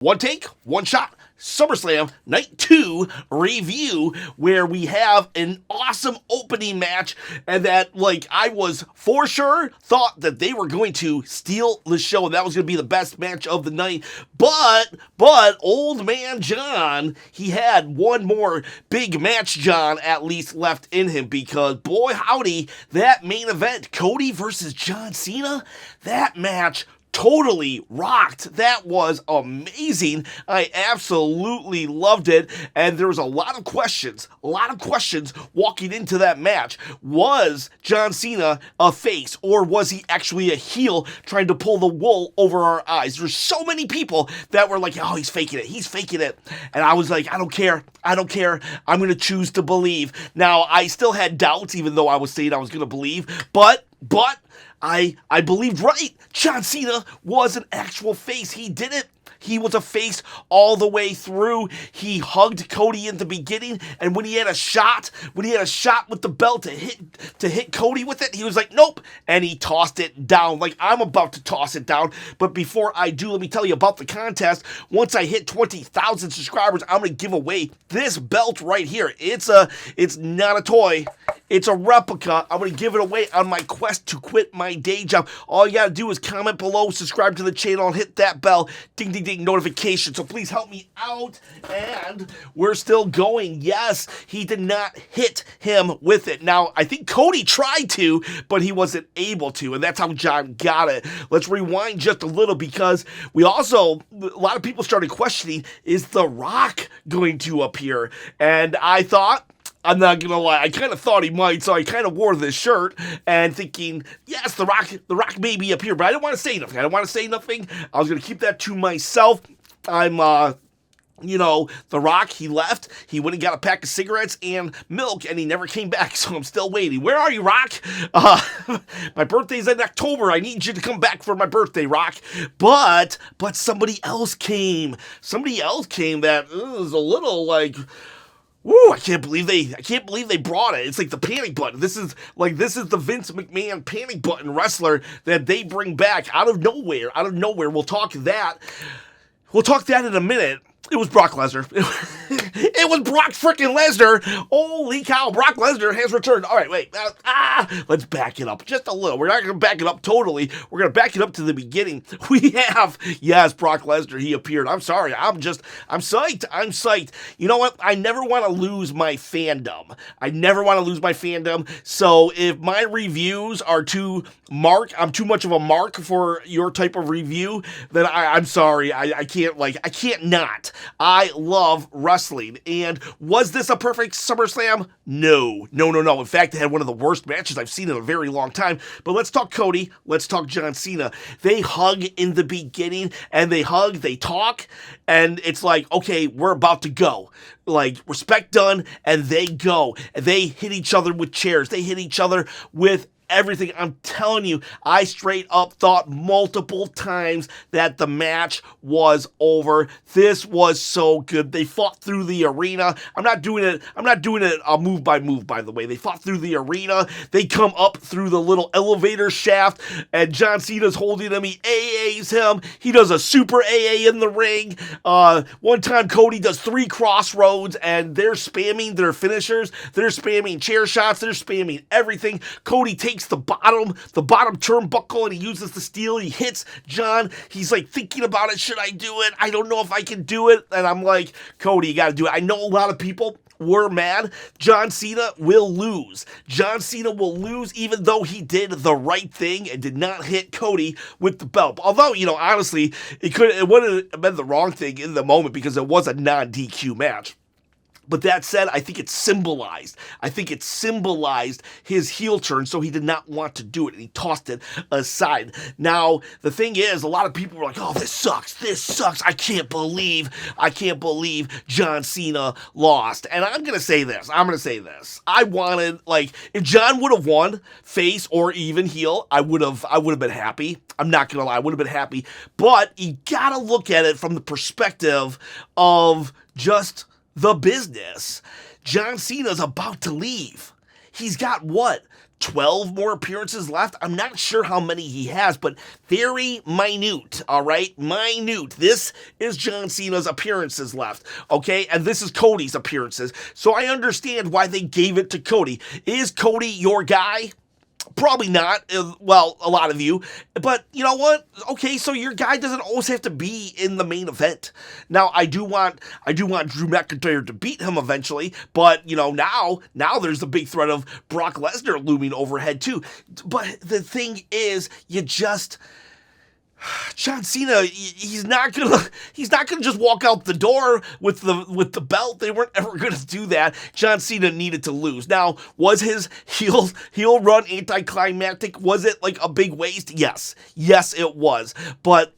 One take, one shot, Summerslam Night 2 review, where we have an awesome opening match, and that, I was for sure thought that they were going to steal the show, and that was going to be the best match of the night, but Old Man John, he had one more big match, John, at least left in him, because, boy howdy, that main event, Cody versus John Cena, that match totally rocked. That was amazing. I absolutely loved it. And there was a lot of questions walking into that match. Was John Cena a face, or was he actually a heel trying to pull the wool over our eyes? There's so many people that were like, oh, he's faking it. And I was like, I don't care. I'm going to choose to believe. Now, I still had doubts, even though I was saying I was going to believe, but I believed right. John Cena was an actual face. He did it. He was a face all the way through. He hugged Cody in the beginning, and when he had a shot with the belt to hit Cody with it, he was like, nope, and he tossed it down like I'm about to toss it down. But before I do, let me tell you about the contest. Once I hit 20,000 subscribers, I'm going to give away this belt right here. It's not a toy. It's a replica. I'm going to give it away on my quest to quit my day job. All you got to do is comment below, subscribe to the channel, and hit that bell. Ding, ding, ding, notification. So please help me out. And we're still going. Yes, he did not hit him with it. Now, I think Cody tried to, but he wasn't able to. And that's how John got it. Let's rewind just a little, because a lot of people started questioning, is The Rock going to appear? And I thought, I'm not gonna lie, I kind of thought he might, so I kind of wore this shirt and thinking, yes, The Rock may be up here, but I didn't want to say nothing. I was gonna keep that to myself. I'm, The Rock, he left. He went and got a pack of cigarettes and milk, and he never came back, so I'm still waiting. Where are you, Rock? My birthday's in October. I need you to come back for my birthday, Rock. But somebody else came. That was a little like, woo, I can't believe they brought it. It's like the panic button. This is the Vince McMahon panic button wrestler that they bring back out of nowhere. We'll talk that in a minute. It was Brock Lesnar. It was Brock freaking Lesnar. Holy cow, Brock Lesnar has returned. All right, wait. Let's back it up just a little. We're not going to back it up totally. We're going to back it up to the beginning. We have, yes, Brock Lesnar. He appeared. I'm sorry. I'm psyched. You know what? I never want to lose my fandom. So if my reviews are I'm too much of a mark for your type of review, then I'm sorry. I can't not. I love wrestling. And was this a perfect SummerSlam? No. In fact, it had one of the worst matches I've seen in a very long time. But let's talk Cody. Let's talk John Cena. They hug in the beginning, and they talk, and it's like, okay, we're about to go. Like, respect done, and they go. They hit each other with chairs. They hit each other with everything. I'm telling you, I straight up thought multiple times that the match was over. This was so good. They fought through the arena. I'm not doing it move by move, by the way. They fought through the arena. They come up through the little elevator shaft, and John Cena's holding him. He AAs him. He does a super AA in the ring. One time Cody does 3 crossroads, and they're spamming their finishers. They're spamming chair shots. They're spamming everything. Cody takes the bottom turnbuckle, and he uses the steel. He hits John. He's like thinking about it. Should I do it? I don't know if I can do it. And I'm like, Cody, you got to do it. I know a lot of people were mad. John Cena will lose. Even though he did the right thing and did not hit Cody with the belt. Although, honestly, it wouldn't have been the wrong thing in the moment, because it was a non-DQ match. But that said, I think it symbolized his heel turn, so he did not want to do it, and he tossed it aside. Now, the thing is, a lot of people were like, oh, this sucks, I can't believe John Cena lost. And I'm going to say this, I wanted, if John would have won, face or even heel, I would have been happy. I'm not going to lie, I would have been happy. But you got to look at it from the perspective of just the business. John Cena's about to leave. He's got, 12 more appearances left. I'm not sure how many he has, but very minute, all right? Minute. This is John Cena's appearances left, okay? And this is Cody's appearances. So I understand why they gave it to Cody. Is Cody your guy? Probably not. Well, a lot of you. But you know what? Okay, so your guy doesn't always have to be in the main event. Now, I do want Drew McIntyre to beat him eventually, but you know, now there's the big threat of Brock Lesnar looming overhead too. But the thing is, John Cena, he's not gonna just walk out the door with the belt. They weren't ever gonna do that. John Cena needed to lose. Now, was his heel run anticlimactic? Was it like a big waste? Yes, it was. But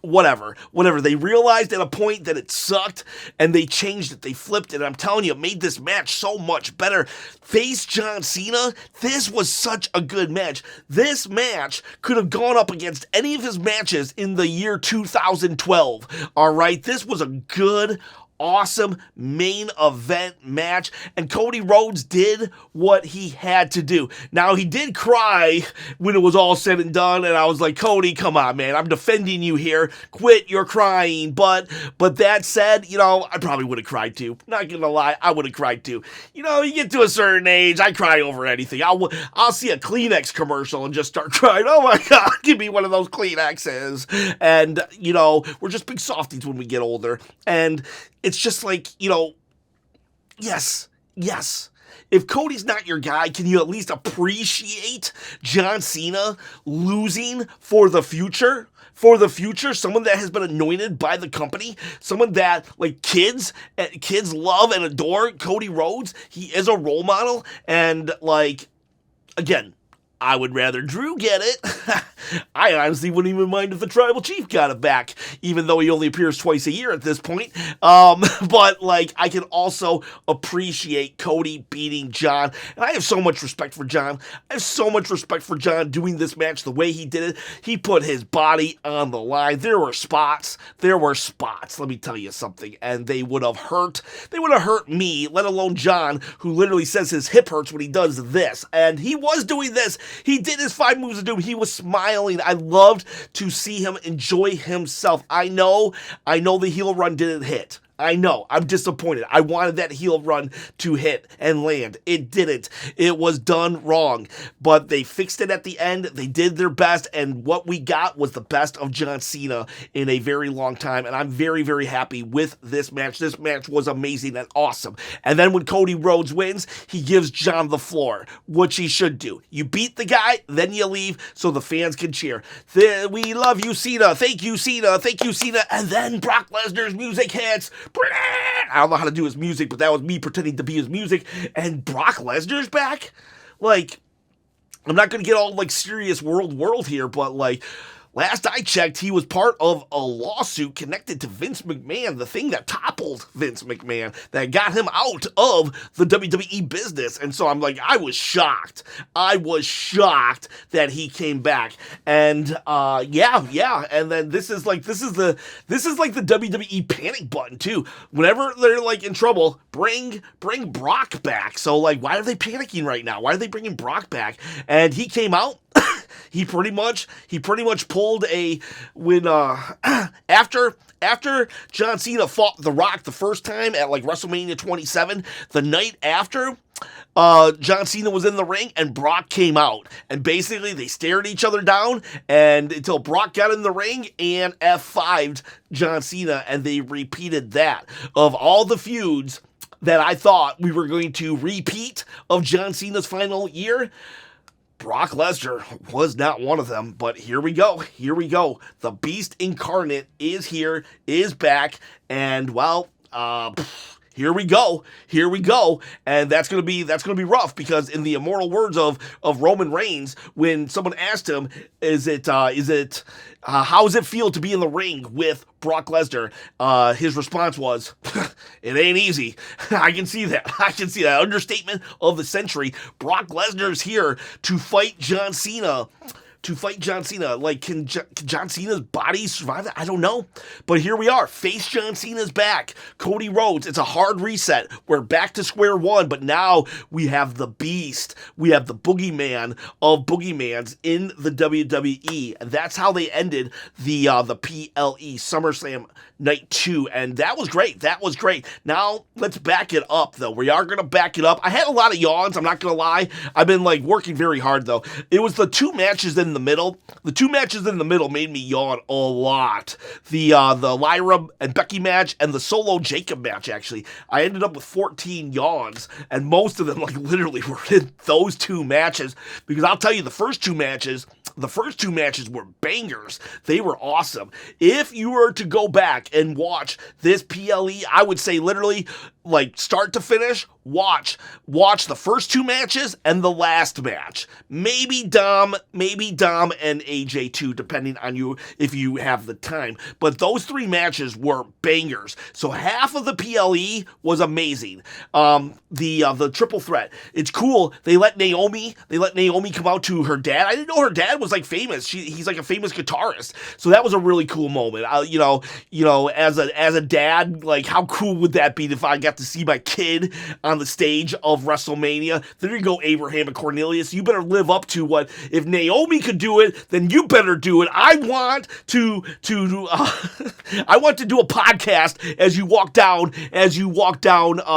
whatever. They realized at a point that it sucked, and they changed it. They flipped it. I'm telling you, it made this match so much better. Face John Cena, this was such a good match. This match could have gone up against any of his matches in the year 2012. All right, this was a good, awesome main event match, and Cody Rhodes did what he had to do. Now, he did cry when it was all said and done, and I was like, Cody, come on, man, I'm defending you here. Quit your crying. But that said, you know, I probably would have cried too. Not gonna lie, I would have cried too. You know, you get to a certain age, I cry over anything. I'll see a Kleenex commercial and just start crying. Oh my God, give me one of those Kleenexes. And, you know, we're just big softies when we get older. And it's just like, you know, yes. If Cody's not your guy, can you at least appreciate John Cena losing for the future? Someone that has been anointed by the company, someone that, like, kids love and adore. Cody Rhodes, he is a role model, and, like, again, I would rather Drew get it. I honestly wouldn't even mind if the Tribal Chief got it back, even though he only appears twice a year at this point. But, like, I can also appreciate Cody beating John. And I have so much respect for John. I have so much respect for John doing this match the way he did it. He put his body on the line. There were spots, let me tell you something, and they would have hurt me, let alone John, who literally says his hip hurts when he does this. And he was doing this. He did his 5 moves of doom. He was smiling. I loved to see him enjoy himself. I know the heel run didn't hit. I know. I'm disappointed. I wanted that heel run to hit and land. It didn't. It was done wrong. But they fixed it at the end. They did their best, and what we got was the best of John Cena in a very long time, and I'm very, very happy with this match. This match was amazing and awesome. And then when Cody Rhodes wins, he gives John the floor, which he should do. You beat the guy, then you leave so the fans can cheer. We love you, Cena. Thank you, Cena. Thank you, Cena. And then Brock Lesnar's music hits. I don't know how to do his music, but that was me pretending to be his music. And Brock Lesnar's back? Like, I'm not going to get all, like, serious world here, but, like, last I checked, he was part of a lawsuit connected to Vince McMahon, the thing that toppled Vince McMahon, that got him out of the WWE business. And so I'm like, I was shocked that he came back. And yeah. And then this is like the WWE panic button too. Whenever they're like in trouble, bring Brock back. So like, why are they panicking right now? Why are they bringing Brock back? And he came out. He pretty much pulled a when after John Cena fought The Rock the first time at like WrestleMania 27, the night after, John Cena was in the ring and Brock came out, and basically they stared each other down and until Brock got in the ring and F5'd John Cena, and they repeated that. Of all the feuds that I thought we were going to repeat of John Cena's final year, Brock Lesnar was not one of them, but here we go. The Beast Incarnate is here, is back, and well, here we go, and that's gonna be rough, because in the immortal words of Roman Reigns, when someone asked him, how does it feel to be in the ring with Brock Lesnar? His response was, it ain't easy. I can see that. Understatement of the century. Brock Lesnar's here to fight John Cena to fight John Cena. Like, can John Cena's body survive that? I don't know. But here we are. Face John Cena's back. Cody Rhodes. It's a hard reset. We're back to square one, but now we have the Beast. We have the boogeyman of boogeymans in the WWE. And that's how they ended the PLE SummerSlam Night 2, and that was great. That was great. Now, let's back it up, though. We are going to back it up. I had a lot of yawns, I'm not going to lie. I've been, working very hard, though. It was the two matches in the middle. The two matches in the middle made me yawn a lot. The Lyra and Becky match and the Solo Jacob match, actually. I ended up with 14 yawns, and most of them, literally were in those two matches, because I'll tell you, the first two matches were bangers. They were awesome. If you were to go back and watch this PLE, I would say literally, start to finish, watch the first two matches and the last match. Maybe Dom and AJ too, depending on you if you have the time. But those three matches were bangers. So half of the PLE was amazing. The triple threat. It's cool. They let Naomi come out to her dad. I didn't know her dad was famous. He's a famous guitarist. So that was a really cool moment. As a dad, how cool would that be if I got to see my kid on the stage of WrestleMania? There you go, Abraham and Cornelius. You better live up to what, if Naomi could do it, then you better do it. I want to do a podcast as you walk down the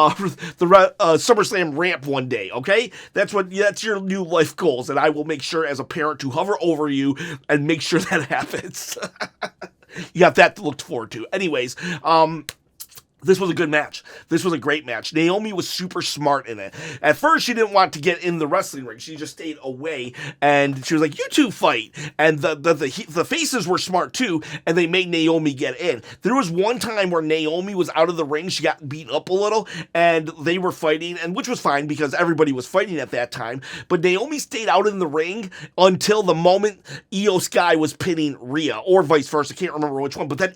SummerSlam ramp one day. Okay, that's your new life goals, and I will make sure as a parent to hover over you and make sure that happens. You got that to look forward to. Anyways, this was a good match. This was a great match. Naomi was super smart in it. At first, she didn't want to get in the wrestling ring. She just stayed away, and she was like, "You two fight." And the faces were smart too, and they made Naomi get in. There was one time where Naomi was out of the ring. She got beat up a little, and they were fighting, and which was fine because everybody was fighting at that time. But Naomi stayed out in the ring until the moment Io Sky was pinning Rhea, or vice versa. I can't remember which one. But then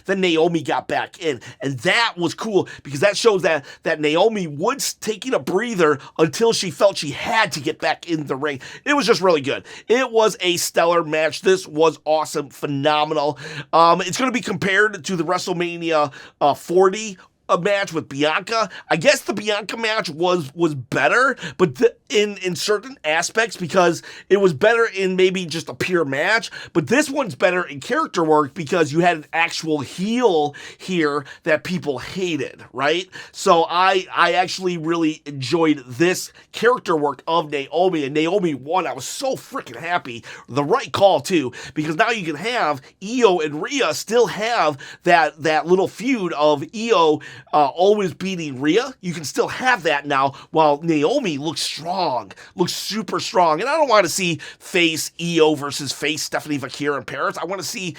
then Naomi got back in. And that was cool because that shows that Naomi was taking a breather until she felt she had to get back in the ring. It was just really good. It was a stellar match. This was awesome, phenomenal. It's going to be compared to the WrestleMania 40 a match with Bianca. I guess the Bianca match was better, but in certain aspects, because it was better in maybe just a pure match, but this one's better in character work because you had an actual heel here that people hated, right? So I actually really enjoyed this character work of Naomi, and Naomi won. I was so freaking happy. The right call too, because now you can have Io and Rhea still have that little feud of Io always beating Rhea. You can still have that now while Naomi looks strong, looks super strong. And I don't want to see face Io versus face Stephanie Vaquer in Paris. I want to see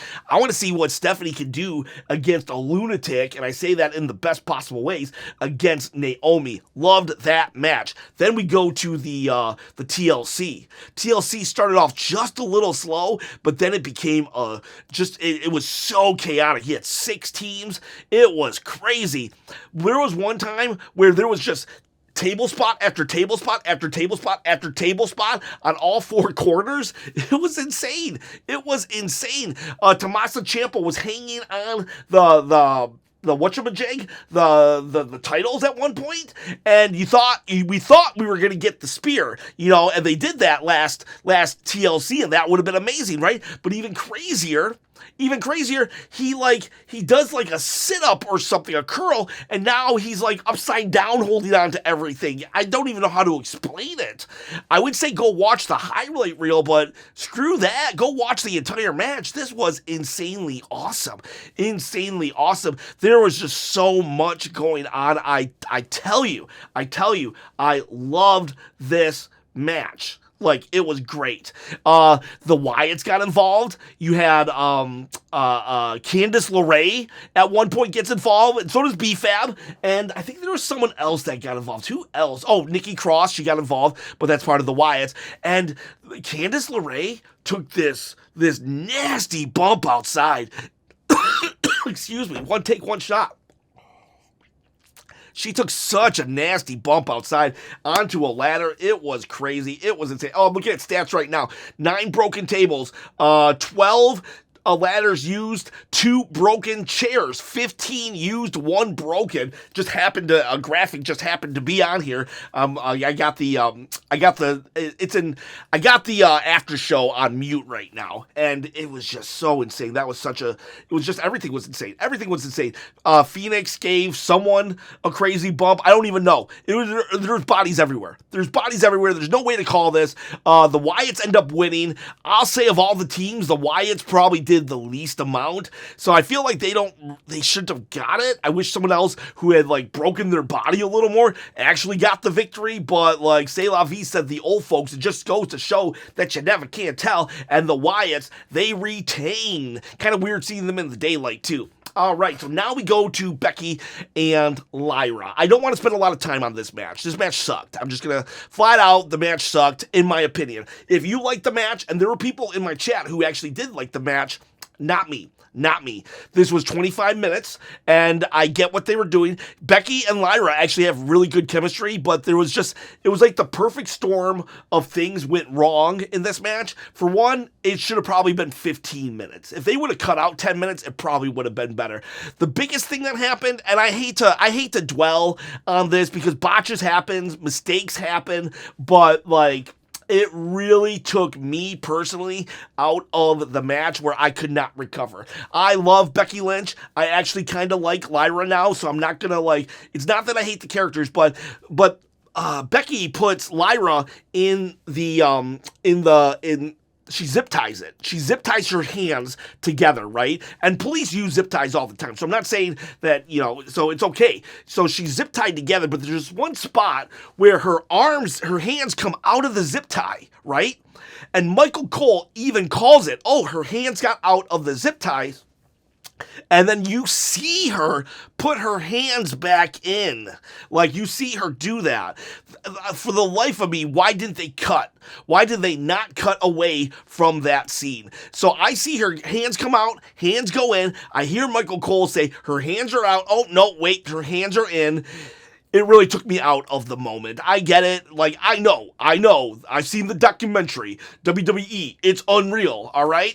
what Stephanie can do against a lunatic, and I say that in the best possible ways, against Naomi. Loved that match. Then we go to the TLC. TLC started off just a little slow, but then it became it was so chaotic. You had 6 teams. It was crazy. There was one time where there was just table spot after table spot after table spot after table spot on all 4 corners. It was insane. It was insane. Tommaso Ciampa was hanging on the whatchamajig, the titles at one point, and we thought we were gonna get the spear, and they did that last TLC, and that would have been amazing, right? But even crazier, he does a sit-up or something, a curl, and now he's upside down holding on to everything. I don't even know how to explain it. I would say go watch the highlight reel, but screw that. Go watch the entire match. This was insanely awesome. Insanely awesome. There was just so much going on. I tell you, I loved this match. It was great. The Wyatts got involved. You had Candice LeRae at one point gets involved, and so does BFAB. And I think there was someone else that got involved. Who else? Oh, Nikki Cross, she got involved, but that's part of the Wyatts. And Candice LeRae took this nasty bump outside. Excuse me. One take, one shot. She took such a nasty bump outside onto a ladder. It was crazy. It was insane. Oh, I'm looking at stats right now. 9 broken tables, 12 ladders used, 2 broken chairs, 15 used, 1 broken. Just happened to, a graphic just happened to be on here. I got the after show on mute right now, and it was just so insane. That was everything was insane. Everything was insane. Phoenix gave someone a crazy bump. I don't even know. There's bodies everywhere. There's no way to call this. The Wyatts end up winning. I'll say of all the teams, the Wyatts probably did the least amount, so I feel like they shouldn't have got it. I wish someone else who had like broken their body a little more actually got the victory, but like C'est La Vie said, the old folks, it just goes to show that you never can tell, and the Wyatts, they retain. Kind of weird seeing them in the daylight too. All right, so now we go to Becky and Lyra. I don't want to spend a lot of time on this match. This match sucked. I'm just going to flat out, the match sucked, in my opinion. If you liked the match, and there were people in my chat who actually did like the match, not me. This was 25 minutes, and I get what they were doing. Becky and Lyra actually have really good chemistry, but it was like the perfect storm of things went wrong in this match. For one, it should have probably been 15 minutes. If they would have cut out 10 minutes, it probably would have been better. The biggest thing that happened, and I hate to dwell on this because botches happen, mistakes happen, but like, it really took me personally out of the match where I could not recover. I love Becky Lynch. I actually kind of like Lyra now, so I'm not gonna like. It's not that I hate the characters, but Becky puts Lyra in she zip ties it. She zip ties her hands together, right? And police use zip ties all the time. So I'm not saying that, so it's okay. So she's zip tied together, but there's one spot where her hands come out of the zip tie, right? And Michael Cole even calls it, oh, her hands got out of the zip ties. And then you see her put her hands back in. Like, you see her do that. For the life of me, why didn't they cut? Why did they not cut away from that scene? So I see her hands come out, hands go in. I hear Michael Cole say, her hands are out. Oh, no, wait, her hands are in. It really took me out of the moment. I get it. Like, I know. I've seen the documentary, WWE. It's unreal, all right?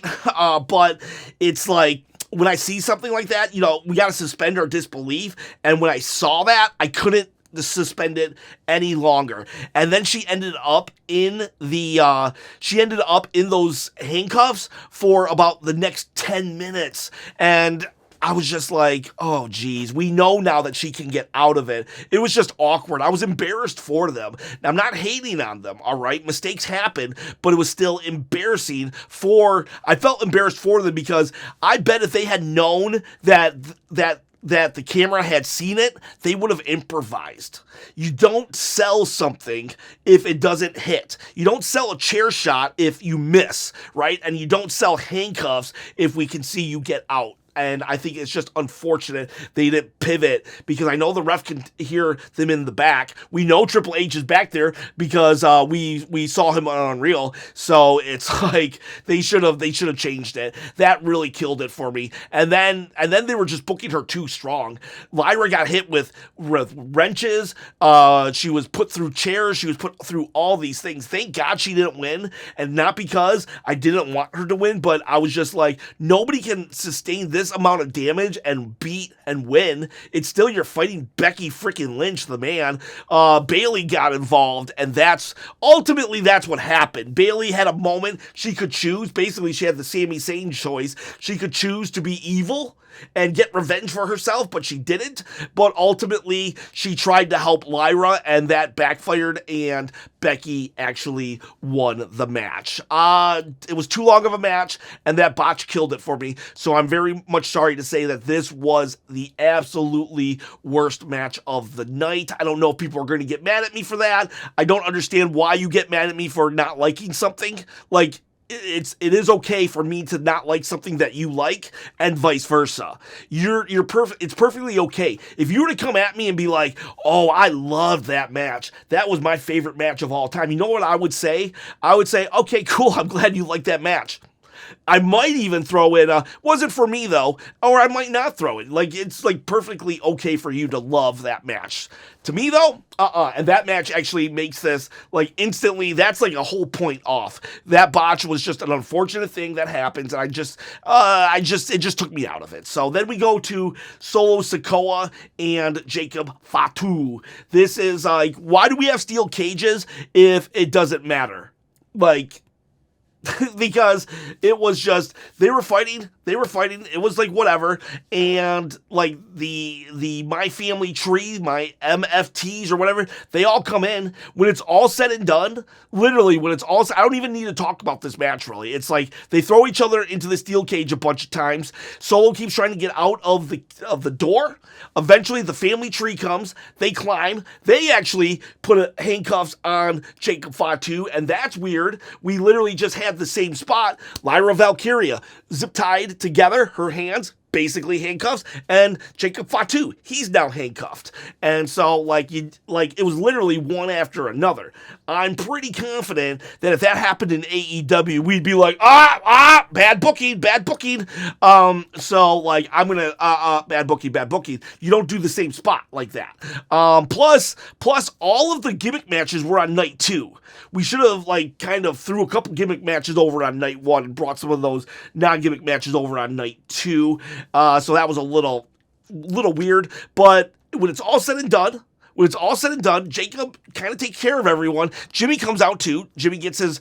But it's like, when I see something like that, we got to suspend our disbelief. And when I saw that, I couldn't suspend it any longer. And then she ended up in those handcuffs for about the next 10 minutes. And I was just like, oh, geez, we know now that she can get out of it. It was just awkward. I was embarrassed for them. Now, I'm not hating on them, all right? Mistakes happen, but it was still embarrassing I felt embarrassed for them because I bet if they had known that the camera had seen it, they would have improvised. You don't sell something if it doesn't hit. You don't sell a chair shot if you miss, right? And you don't sell handcuffs if we can see you get out. And I think it's just unfortunate they didn't pivot because I know the ref can hear them in the back. We know Triple H is back there because we saw him on Unreal. So it's like they should have changed it. That really killed it for me. And then they were just booking her too strong. Lyra got hit with wrenches. She was put through chairs. She was put through all these things. Thank God she didn't win, and not because I didn't want her to win, but I was just like, nobody can sustain this amount of damage and beat and win. It's still, you're fighting Becky freaking Lynch, the man. Bayley got involved, and that's what happened. Bayley had a moment she could choose. Basically, she had the Sami Zayn choice. She could choose to be evil and get revenge for herself, but she didn't. But ultimately, she tried to help Lyra, and that backfired, and Becky actually won the match. It was too long of a match, and that botch killed it for me. So I'm very much sorry to say that this was the absolutely worst match of the night. I don't know if people are going to get mad at me for that. I don't understand why you get mad at me for not liking something. Like, it is okay for me to not like something that you like, and vice versa. You're perfect. It's perfectly okay. If you were to come at me and be like, "Oh, I loved that match. That was my favorite match of all time." You know what I would say? I would say, "Okay, cool. I'm glad you liked that match." I might even throw in wasn't for me though, or I might not throw it. Like, it's like perfectly okay for you to love that match. To me though, and that match actually makes this like instantly, that's like a whole point off. That botch was just an unfortunate thing that happens, and it just took me out of it. So then we go to Solo Sikoa and Jacob Fatu. This is like, why do we have steel cages if it doesn't matter? Like, because it was just, they were fighting, it was like whatever, and like the My Family Tree, my MFTs or whatever, they all come in. When it's all said and done, literally when it's all I don't even need to talk about this match really. It's like they throw each other into the steel cage a bunch of times. Solo keeps trying to get out of the door. Eventually the family tree comes, they climb, they actually put handcuffs on Jacob Fatu, and that's weird. We literally just had the same spot. Lyra Valkyria zip tied together, her hands basically handcuffs, and Jacob Fatu, he's now handcuffed. And so it was literally one after another. I'm pretty confident that if that happened in AEW, we'd be like, bad booking. So like, I'm gonna bad booking. You don't do the same spot like that. Plus all of the gimmick matches were on night 2. We should have like kind of threw a couple gimmick matches over on night 1 and brought some of those non-gimmick matches over on night 2. So that was a little weird, but when it's all said and done, Jacob kind of takes care of everyone. Jimmy comes out too. Jimmy gets his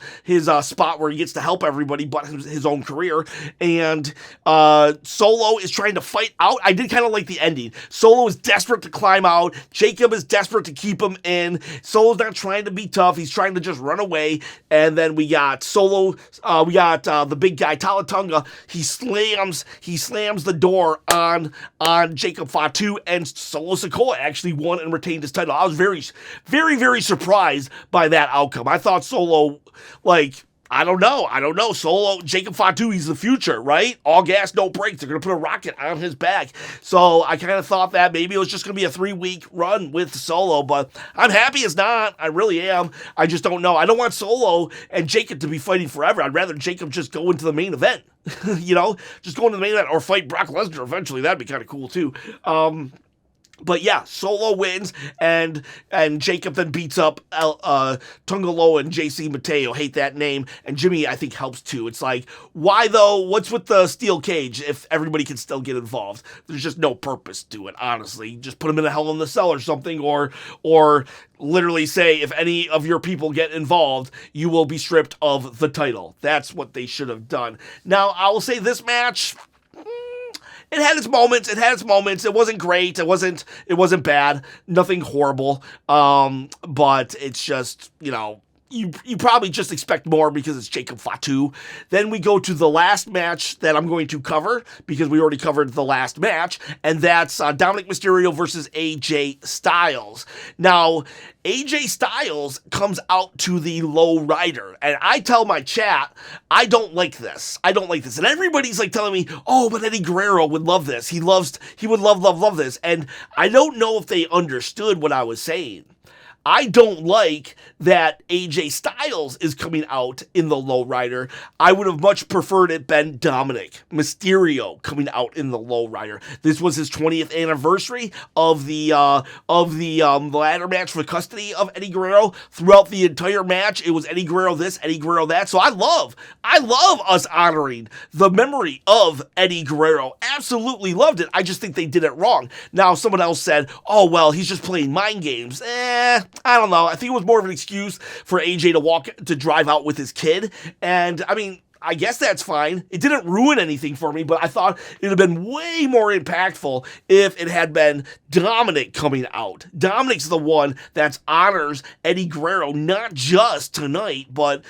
spot where he gets to help everybody but his own career. And Solo is trying to fight out. I did kind of like the ending. Solo is desperate to climb out. Jacob is desperate to keep him in. Solo's not trying to be tough. He's trying to just run away. And then we got Solo. We got the big guy, Talatunga. He slams the door on Jacob Fatu, and Solo Sikoa actually won and retained his title. I was very, very, very surprised by that outcome. I thought Solo, I don't know. Solo, Jacob Fatu, he's the future, right? All gas, no brakes. They're going to put a rocket on his back. So I kind of thought that maybe it was just going to be a 3-week run with Solo, but I'm happy it's not. I really am. I just don't know. I don't want Solo and Jacob to be fighting forever. I'd rather Jacob just go into the main event. Just go into the main event or fight Brock Lesnar eventually. That'd be kind of cool too. But yeah, Solo wins, and Jacob then beats up Tungaloa and JC Mateo. Hate that name. And Jimmy, I think, helps too. It's like, why though? What's with the steel cage if everybody can still get involved? There's just no purpose to it, honestly. Just put them in a Hell in the Cell or something, or literally say, if any of your people get involved, you will be stripped of the title. That's what they should have done. Now, I will say this match, it had its moments. It wasn't great. It wasn't bad. Nothing horrible. But it's just, you probably just expect more because it's Jacob Fatu. Then we go to the last match that I'm going to cover because we already covered the last match, and that's Dominik Mysterio versus AJ Styles. Now, AJ Styles comes out to the low rider, and I tell my chat, I don't like this. And everybody's like telling me, oh, but Eddie Guerrero would love this. He would love this. And I don't know if they understood what I was saying. I don't like that AJ Styles is coming out in the lowrider. I would have much preferred it been Dominik Mysterio coming out in the lowrider. This was his 20th anniversary of the ladder match for custody of Eddie Guerrero. Throughout the entire match, it was Eddie Guerrero this, Eddie Guerrero that. So I love us honoring the memory of Eddie Guerrero. Absolutely loved it. I just think they did it wrong. Now, someone else said, oh, well, he's just playing mind games. I don't know. I think it was more of an excuse for AJ to drive out with his kid. And, I mean, I guess that's fine. It didn't ruin anything for me, but I thought it would have been way more impactful if it had been Dominik coming out. Dominik's the one that honors Eddie Guerrero, not just tonight, but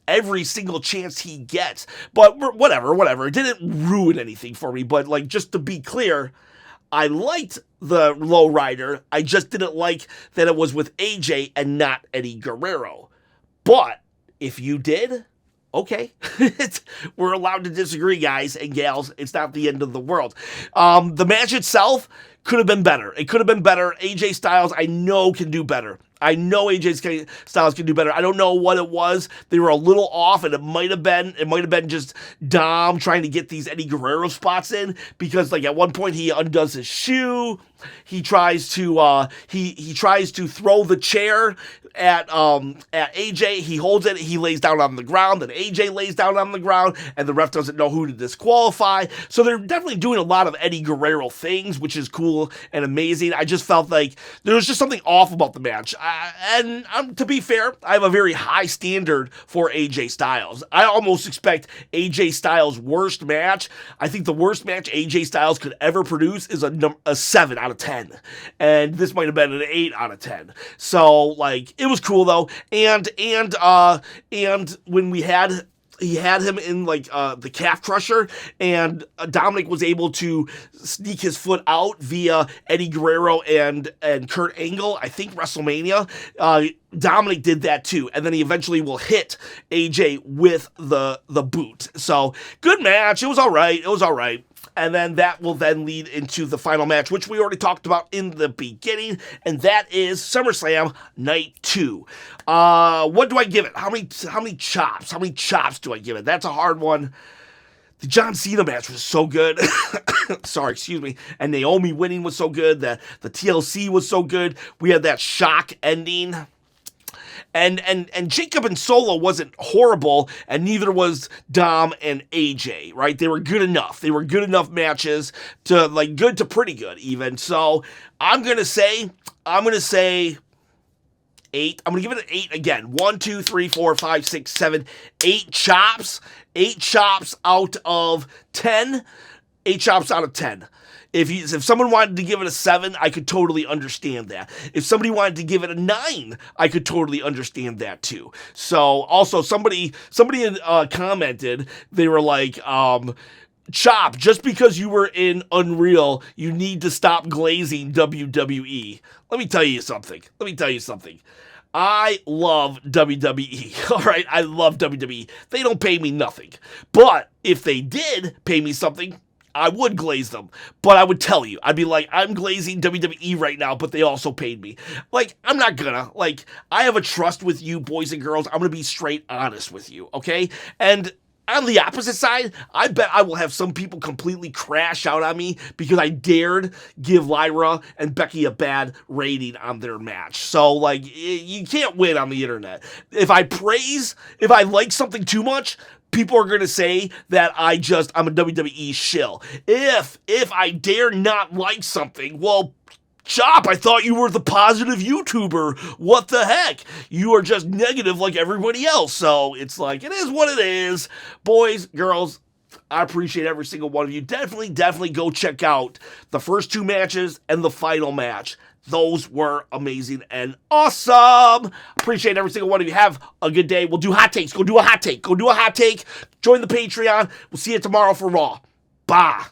every single chance he gets. But whatever. It didn't ruin anything for me, but, just to be clear, I liked the lowrider. I just didn't like that it was with AJ and not Eddie Guerrero. But if you did, okay. We're allowed to disagree, guys and gals. It's not the end of the world. The match itself could have been better. It could have been better. AJ Styles, I know, can do better. I know AJ Styles can do better. I don't know what it was. They were a little off, and it might have been just Dom trying to get these Eddie Guerrero spots in, because like at one point he undoes his shoe. He tries to he tries to throw the chair at AJ. He holds it. He lays down on the ground. Then AJ lays down on the ground, and the ref doesn't know who to disqualify. So they're definitely doing a lot of Eddie Guerrero things, which is cool and amazing. I just felt like there was just something off about the match. And to be fair, I have a very high standard for AJ Styles. I almost expect AJ Styles' worst match. I think the worst match AJ Styles could ever produce is a 7 out of 10. And this might have been an 8 out of 10. So, like, it was cool, though. And when he had him in like the calf crusher, and Dominik was able to sneak his foot out via Eddie Guerrero and Kurt Angle, I think WrestleMania. Dominik did that too, and then he eventually will hit AJ with the boot. So good match. It was all right. And then that will then lead into the final match, which we already talked about in the beginning, and that is SummerSlam Night 2. What do I give it? How many chops? How many chops do I give it? That's a hard one. The John Cena match was so good. Sorry, excuse me. And Naomi winning was so good. The TLC was so good. We had that shock ending. And Jacob and Solo wasn't horrible, and neither was Dom and AJ, right? They were good enough. They were good enough matches to, like, good to pretty good even. So I'm going to say 8. I'm going to give it an 8 again. 1, 2, 3, 4, 5, 6, 7, 8 chops. 8 chops out of 10. 8 chops out of 10. If someone wanted to give it a 7, I could totally understand that. If somebody wanted to give it a 9, I could totally understand that too. So also somebody commented, they were like, Chop, just because you were in Unreal, you need to stop glazing WWE. Let me tell you something. I love WWE, all right? I love WWE. They don't pay me nothing. But if they did pay me something, I would glaze them, but I would tell you. I'd be like, I'm glazing WWE right now, but they also paid me. Like, I'm not gonna. Like, I have a trust with you, boys and girls. I'm gonna be straight honest with you, okay? And on the opposite side, I bet I will have some people completely crash out on me because I dared give Lyra and Becky a bad rating on their match. So, like, you can't win on the internet. If I like something too much, people are going to say that I'm a WWE shill. If I dare not like something, well, Chop, I thought you were the positive YouTuber. What the heck? You are just negative like everybody else. So it's like, it is what it is. Boys, girls, I appreciate every single one of you. Definitely go check out the first 2 matches and the final match. Those were amazing and awesome. Appreciate every single one of you. Have a good day. We'll do hot takes. Go do a hot take. Join the Patreon. We'll see you tomorrow for Raw. Bye.